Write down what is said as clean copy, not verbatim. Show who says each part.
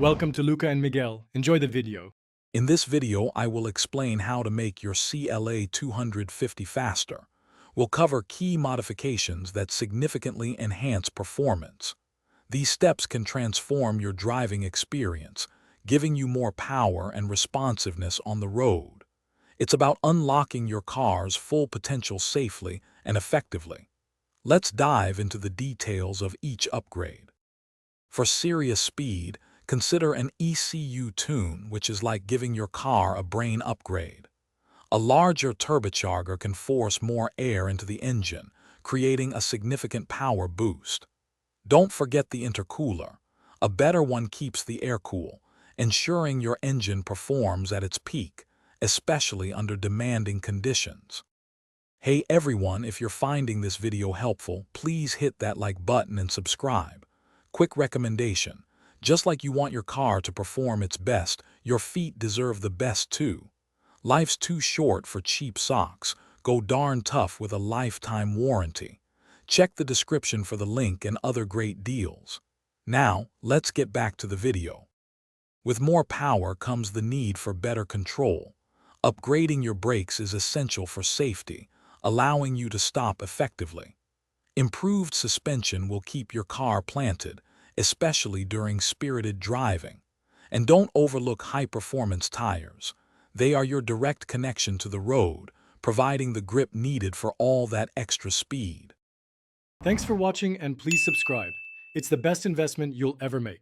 Speaker 1: Welcome to Luca and Miguel. Enjoy the video.
Speaker 2: In this video, I will explain how to make your CLA 250 faster. We'll cover key modifications that significantly enhance performance. These steps can transform your driving experience, giving you more power and responsiveness on the road. It's about unlocking your car's full potential safely and effectively. Let's dive into the details of each upgrade. For serious speed, consider an ECU tune, which is like giving your car a brain upgrade. A larger turbocharger can force more air into the engine, creating a significant power boost. Don't forget the intercooler. A better one keeps the air cool, ensuring your engine performs at its peak, especially under demanding conditions. Hey everyone, if you're finding this video helpful, please hit that like button and subscribe. Quick recommendation. Just like you want your car to perform its best, your feet deserve the best too. Life's too short for cheap socks. Go darn tough with a lifetime warranty. Check the description for the link and other great deals. Now, let's get back to the video. With more power comes the need for better control. Upgrading your brakes is essential for safety, allowing you to stop effectively. Improved suspension will keep your car planted, especially during spirited driving. And don't overlook high-performance tires. They are your direct connection to the road, providing the grip needed for all that extra speed.
Speaker 1: Thanks for watching and please subscribe. It's the best investment you'll ever make.